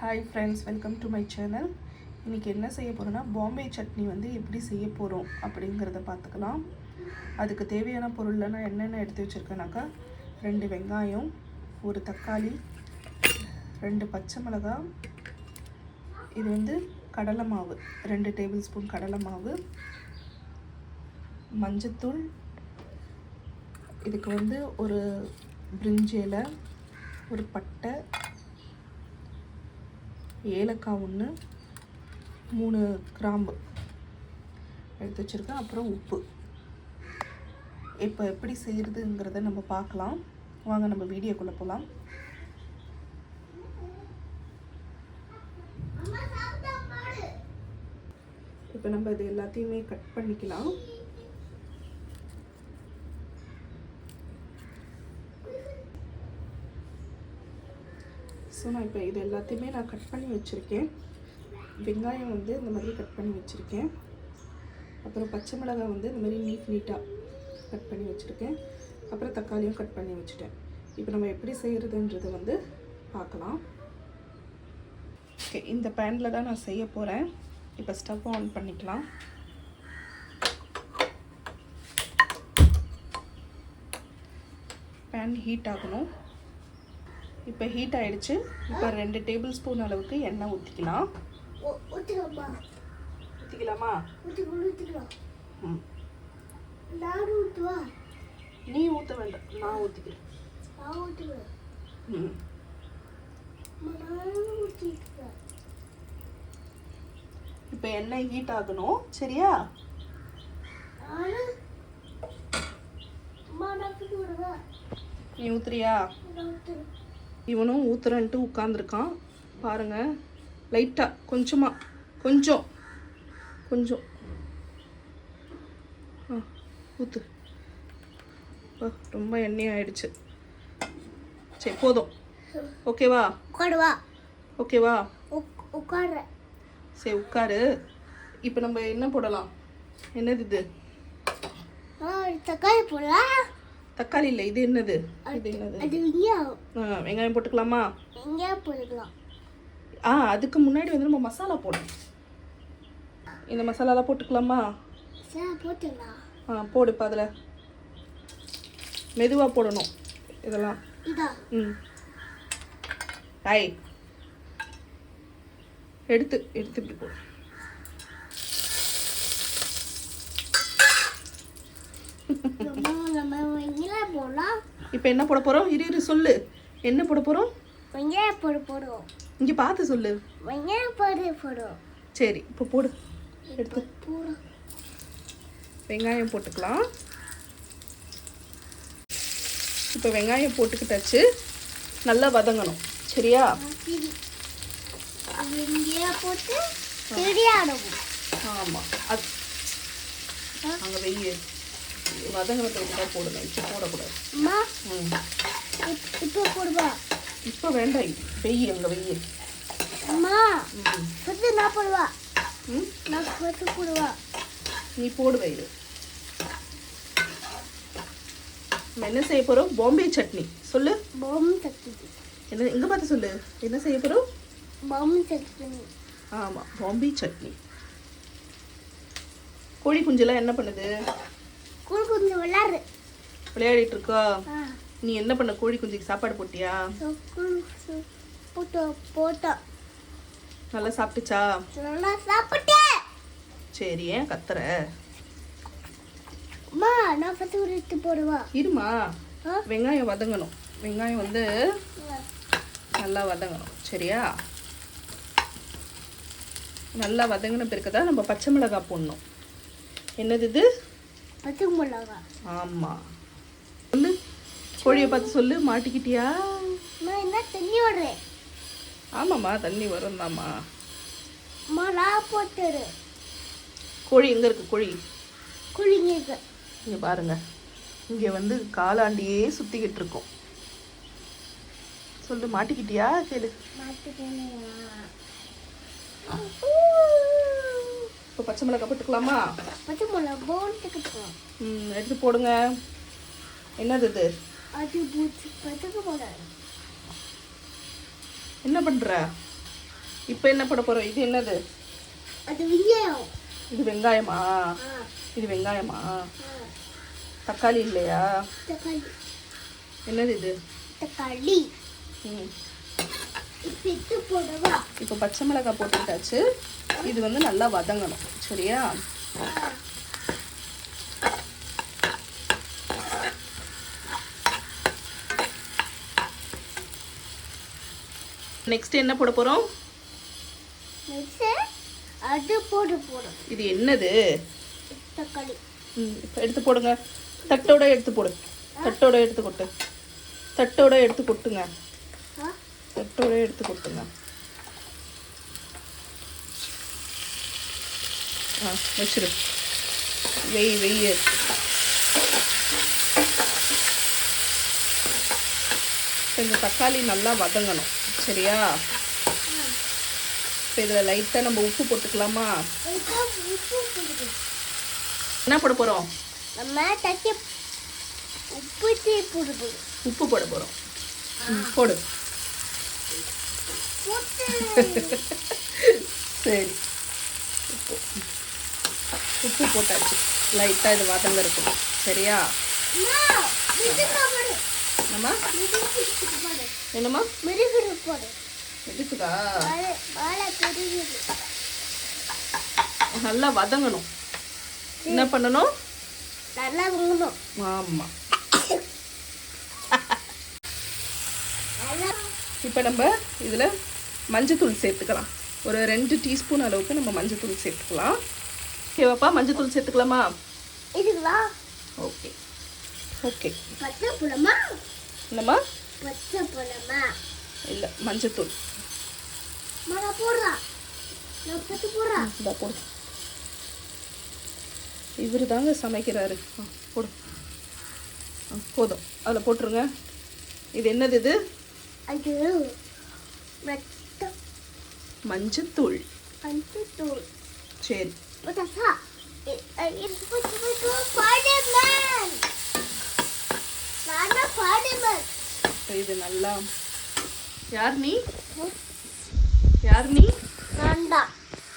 Hi friends, welcome to my channel. இன்றைக்கி என்ன செய்ய போகிறோன்னா பாம்பே சட்னி எப்படி செய்ய போகிறோம் அப்படிங்கிறத பார்த்துக்கலாம். அதுக்கு தேவையான பொருளில் நான் என்னென்ன எடுத்து வச்சுருக்கேனாக்கா 2 வெங்காயம், 1 தக்காளி, 2 பச்சை மிளகாய், இது கடலை மாவு 2 டேபிள் ஸ்பூன் கடலை மாவு, மஞ்சத்தூள், இதுக்கு ஒரு பிரிஞ்சி இலை, ஒரு பட்டை, ஏலக்காய் 1, 3 கிராம்பு எடுத்து வச்சுருக்கேன். அப்புறம் உப்பு. இப்போ எப்படி செய்கிறதுங்கிறத நம்ம பார்க்கலாம். வாங்க நம்ம வீடியோக்குள்ளே போகலாம். இப்போ நம்ம இது எல்லாத்தையுமே கட் பண்ணிக்கலாம். ஸோ நான் இப்போ இது எல்லாத்தையுமே கட் பண்ணி வச்சுருக்கேன். வெங்காயம் இந்த மாதிரி கட் பண்ணி வச்சுருக்கேன். அப்புறம் பச்சை மிளகாய் இந்த மாதிரி நீட்டாக கட் பண்ணி வச்சுருக்கேன். அப்புறம் தக்காளியும் கட் பண்ணி வச்சுட்டேன். இப்போ நம்ம எப்படி செய்கிறதுன்றது பார்க்கலாம். ஓகே, இந்த பேனில் தான் நான் செய்ய போகிறேன். இப்போ ஸ்டவ் ஆன் பண்ணிக்கலாம். பேன் ஹீட் ஆகணும். இப்போ ஹீட் ஆகிடுச்சு. இப்போ 2 டேபிள் ஸ்பூன் அளவுக்கு எண்ணெய் ஊற்றிக்கலாம். ஊற்றிக்கலாமா? நீ ஊற்ற வேண்டாம், நான் ஊற்றிக்கிறேன். இப்போ எண்ணெய் ஹீட் ஆகணும், சரியா? நீ ஊத்துறியா? இவனும் ஊத்துறன்ட்டு உட்காந்துருக்கான் பாருங்க. லைட்டாக கொஞ்சம் ஊற்று. ரொம்ப எண்ணெய் ஆயிடுச்சு. சரி, போதும். ஓகேவா? ஓகேவா? சரி, உட்காரு. இப்போ நம்ம என்ன போடலாம்? என்னது இது? தக்காளி போடலாம். தக்காளி இல்லை, இது என்னது? வெங்காயம் போட்டுக்கலாமா? வெங்காயம் போட்டுக்கலாம். அதுக்கு முன்னாடி நம்ம மசாலா போடணும். இந்த மசாலாலாம் போட்டுக்கலாமா? போட்டுக்கலாம். போடு. இப்போ அதில் மெதுவாக போடணும் இதெல்லாம். ஐ எடுத்து இப்படி போடு. இப்போ என்ன போட போகிறோம்? இரு சொல்லு. என்ன போட போகிறோம்? வெங்காயம் போடுவோம். இங்கே பார்த்து சொல்லு. வெங்காயம் போடுவோம். சரி, இப்போ போடு. எடுத்து வெங்காயம் போட்டுக்கலாம். இப்போ வெங்காயம் போட்டுக்கிட்டாச்சு. நல்லா வதங்கணும், சரியா? போட்டு ஆமாம், அது அங்கே வெய்ய வதங்கினதுக்கு தான் போடணும். இப்போ போடக்கூடாது. இப்போ போடுவா. இப்போ வேண்டாம், வெய்ய அங்கே வெய்ய. நான் போடுவா. போடுவா. நீ போடுவ. இது நம்ம என்ன செய்ய போகிறோம்? பாம்பே சட்னி. சொல்லு. பாம்பே சட்னி. என்ன இங்கே பார்த்து சொல்லு. என்ன செய்ய போகிறோம்? பாம்பே சட்னி. ஆமாம், பாம்பே சட்னி. கோழி குஞ்செல்லாம் என்ன பண்ணுது? விளையாடிட்டு இருக்கா? நீ என்ன பண்ண? கோழி குஞ்சுக்கு சாப்பாடு போட்டியா? போட்டா. நல்லா சாப்பிட்டுச்சா? நல்லா சாப்பிட்டேன். சரி, ஏன் கத்துற? நான் எடுத்து போடுவா. இருமா, வெங்காயம் வதங்கணும். வெங்காயம் நல்லா வதங்கணும், சரியா? நல்லா வதங்கின பிறகு தான் நம்ம பச்சை மிளகாய் போடணும். என்னது இது? பச்சை மிளகாய். ஆமாம், சொல்லு. கோழியை பார்த்து சொல்லு. மாட்டிக்கிட்டியா? நான் என்ன தண்ணி விடுறேன். ஆமாம்மா, தண்ணி வரும் தாம்மா. நான் போட்டுரு. கோழி எங்கே இருக்கு? கோழி இங்கே இங்கே பாருங்க. இங்கே காலாண்டியே சுற்றிக்கிட்டு இருக்கோம். சொல்லு, மாட்டிக்கிட்டியா? கேளு. இப்போ பச்சை மிளகாய் போட்டுக்கலாமா? பச்சை மிளகாய் போட்டுக்கலாம். எடுத்து போடுங்க. என்னது இது? அது பூச்சி பச்சை மிளகாய். என்ன பண்ற? இப்போ என்ன போட போகிறோம்? இது என்னது? அது வெங்காயம். இது வெங்காயமா? ஆ இது வெங்காயமா? ஆ தக்காளி இல்லையா? தக்காளி. என்னது இது? தக்காளி. ம். இப்போ இது போடவா? இப்போ பச்சை மிளகாய் போட்டுட்டாச்சு. இது வந்து நல்லா வதங்கணும். சரியா? நெக்ஸ்ட் என்ன போட போகிறோம்? நெக்ஸ்ட் அது போடும். இது என்னது? தக்காளி. இப்போ எடுத்து போடுங்க. தட்டோட எடுத்து போடு. தட்டோட எடுத்து கொட்டு. தட்டோட எடுத்து கொட்டுங்க. ஆ தட்டோட எடுத்து கொட்டுங்க. ஆ வச்சிரு. வெய். இந்த தக்காளி நல்லா வதங்கணும். சரியா? இப்போ இதில் லைட்டாக நம்ம உப்பு போட்டுக்கலாமா? இப்போ உப்பு போடுங்க. என்ன போட போகிறோம்? நம்ம தட்டி உப்பு தீ போடுவோம். உப்பு போட போகிறோம். போடு. போட்டு சரி, உப்பு போட்டாச்சு. லைட்டாக இது வதங்க இருக்கணும். சரியா? என்னம்மா? என்னம்மா? மிருகுடு போடு. எதுக்குதா? வாழை பெருகுது. நல்லா வதங்கணும். என்ன பண்ணணும்? நல்லா வாங்கணும். ஆமாம். இப்போ நம்ம இதில் மஞ்சத்தூள் சேர்த்துக்கலாம். ஒரு 2 டீஸ்பூன் அளவுக்கு நம்ம மஞ்சத்தூள் சேர்த்துக்கலாம். ஓகேவாப்பா? மஞ்சத்தூள் சேர்த்துக்கலாமா? இதுங்களா? ஓகே. பச்சை புலமா? என்னம்மா? பச்சை புலமா? இல்லை, மஞ்சத்தூள். நான் போடுறா. நான் பத்து போடுறா. இதா போடு. இவர் தாங்க சமைக்கிறாரு. போடு. போதும், அதில் போட்டுருங்க. இது என்னது? இது அது மஞ்சத்தூள். மஞ்சத்தூள். சரி. இது நல்லா. யார் நீ?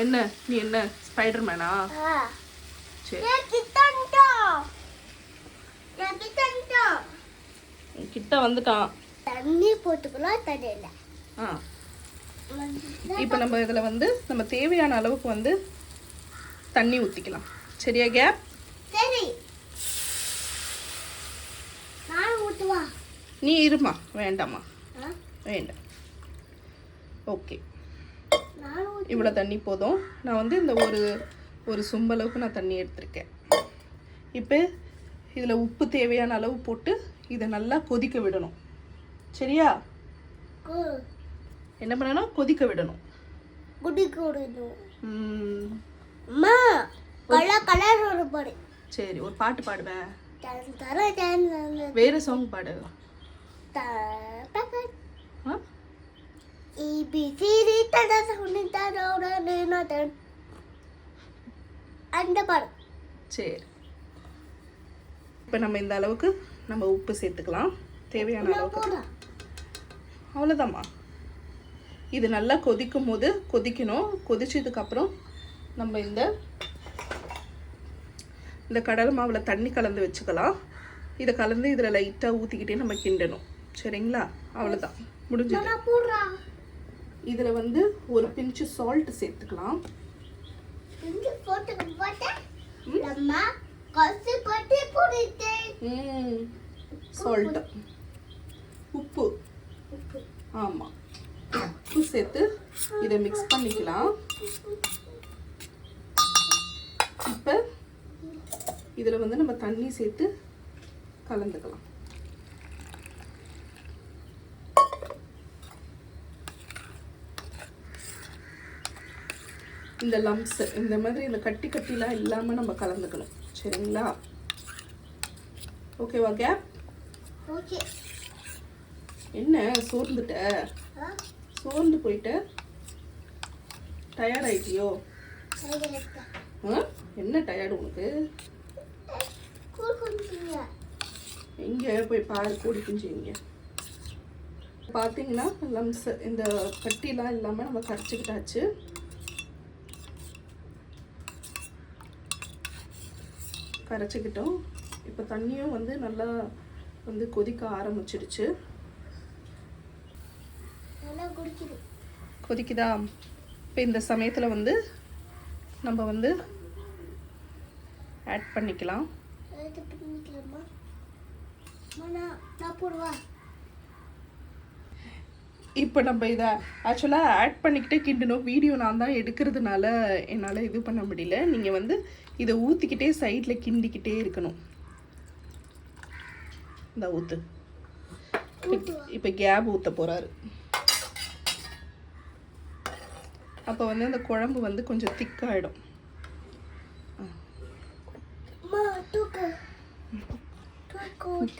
என்ன நீ? என்ன ஸ்பைடர் மேனா? சரி, கிட்ட வந்துட்டான். தண்ணி போட்டுக்கலாம். தண்ணியில இப்போ நம்ம இதில் வந்து நம்ம தேவையான அளவுக்கு வந்து தண்ணி ஊற்றிக்கலாம். சரியா கேப்? சரி, நான் ஊற்றுவா. நீ இருமா. வேண்டாமா? வேண்டாம். ஓகே, இவ்வளோ தண்ணி போதும். நான் வந்து இந்த ஒரு சொம்பளவுக்கு நான் தண்ணி எடுத்திருக்கேன். இப்போ இதில் உப்பு தேவையான அளவு போட்டு இதை நல்லா கொதிக்க விடணும். சரியா? என்ன பண்ணணும்? கொதிக்க விடணும். அம்மா கலர் ஒரு பாடு. சரி, ஒரு பாட்டு பாடுவேன். வேற சாங் பாடு. அந்த பாடு. சரி, இப்போ நம்ம இந்த அளவுக்கு நம்ம உப்பு சேர்த்துக்கலாம். தேவையான அளவுக்கு. அவ்வளோதாம்மா. இது நல்லா கொதிக்கும் போது கொதிக்கணும். கொதிச்சதுக்கப்புறம் நம்ம இந்த கடலை மாவில் தண்ணி கலந்து வச்சுக்கலாம். இதை கலந்து இதில் லைட்டாக ஊற்றிக்கிட்டே நம்ம கிண்டணும். சரிங்களா? அவ்வளோதான், முடிஞ்சது. இதில் வந்து ஒரு பிஞ்சு சால்ட் சேர்த்துக்கலாம். சால்ட், உப்பு. ஆமாம், உப்பு சேர்த்து இதை மிக்ஸ் பண்ணிக்கலாம். இப்போ இதில் வந்து நம்ம தண்ணி சேர்த்து கலந்துக்கலாம். இந்த லம்ப்ஸ் இந்த மாதிரி இந்த கட்டிலாம் இல்லாமல் நம்ம கலந்துக்கணும். சரிங்களா? ஓகேவா கேப்? ஓகே. என்ன சோர்ந்துட்ட? சோர்ந்து போயிட்ட? டயர்ட் ஆயிட்டியோ? என்ன டயர்டு உனக்கு? எங்க போய் பாரு, கூடி குஞ்சு. எங்க பார்த்தீங்கன்னா லம்ஸ் இந்த கட்டிலாம் இல்லாமல் நம்ம கரைச்சிக்கிட்டாச்சு. கரைச்சிக்கிட்டோம். இப்போ தண்ணியும் வந்து நல்லா வந்து கொதிக்க ஆரம்பிச்சிடுச்சு. கொதிக்குதா? இப்போ இந்த சமயத்தில் வந்து நம்ம வந்து ஆட் பண்ணிக்கலாம். இப்போ நம்ம இதை ஆக்சுவலாக ஆட் பண்ணிக்கிட்டே கிண்டணும். வீடியோ நான் தான் எடுக்கிறதுனால என்னால் இது பண்ண முடியல. நீங்கள் வந்து இதை ஊற்றிக்கிட்டே சைடில் கிண்டிக்கிட்டே இருக்கணும். இந்த ஊற்று. இப்போ கேப் ஊற்ற போகிறாரு. அப்போ வந்து அந்த குழம்பு வந்து கொஞ்சம் திக்காயிடும்.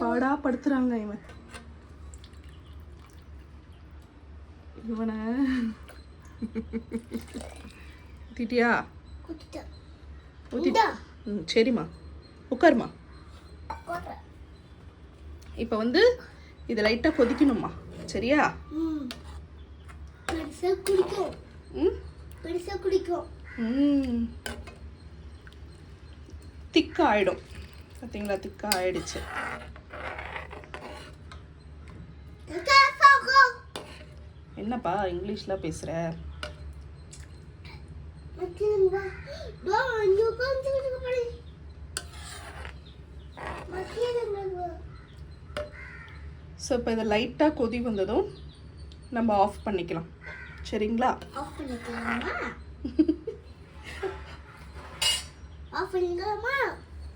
பாடா படுத்துறாங்க இவனை. திட்டியா? சரிம்மா, உட்காருமா. இப்போ வந்து இது லைட்டாக கொதிக்கணுமா? சரியா? திக்கா ஆயிடும். பார்த்தீங்களா? திக்கா ஆயிடுச்சு. என்னப்பா இங்கிலீஷ்ல பேசுற? ஸோ இப்போ இதை லைட்டாக கொதி வந்ததும் நம்ம ஆஃப் பண்ணிக்கலாம். சரிங்களா?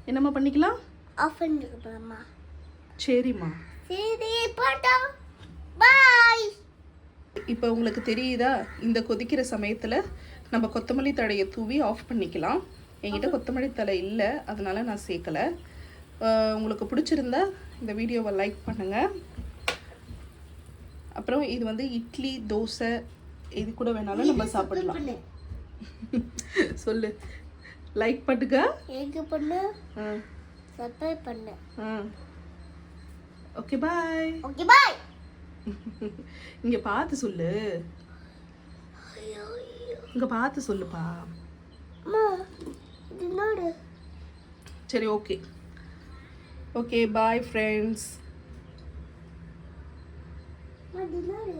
என்னம்மா பண்ணிக்கலாம்? ஆஃப் பண்ணிக்கலாமா? சரிம்மா. சரி போட்டோ. பாய். இப்போ உங்களுக்கு தெரியுதா? இந்த கொதிக்கிற சமயத்தில் நம்ம கொத்தமல்லி தழையை தூவி ஆஃப் பண்ணிக்கலாம். என்கிட்ட கொத்தமல்லி தழை இல்லை, அதனால நான் சேர்க்கலை. உங்களுக்கு பிடிச்சிருந்தா இந்த வீடியோவை லைக் பண்ணுங்கள். அப்புறம் இது வந்து இட்லி, தோசை இது கூட வேணாலும் நம்ம சாப்பிடலாம். சொல்லு. லைக் பண்ணுங்க. லைக் பண்ணு. சப்ஸ்கிரைப் பண்ணு. Okay bye. Okay bye. இங்க பார்த்து சொல்லு. இங்க பார்த்து சொல்லுப்பா. அம்மா டின்னரு. சரி okay. Okay bye friends. Dinner.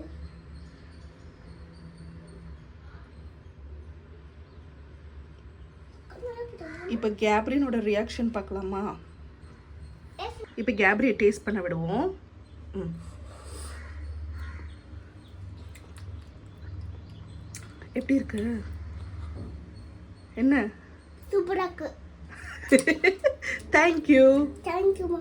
இப்போ கேப்ரினோட ரியாக்ஷன் பார்க்கலாமா? இப்போ கேப்ரியை டேஸ்ட் பண்ண விடுவோம். எப்படி இருக்கு? என்ன? சூப்பரா இருக்கு. தேங்க்யூ. தேங்க்யூமா.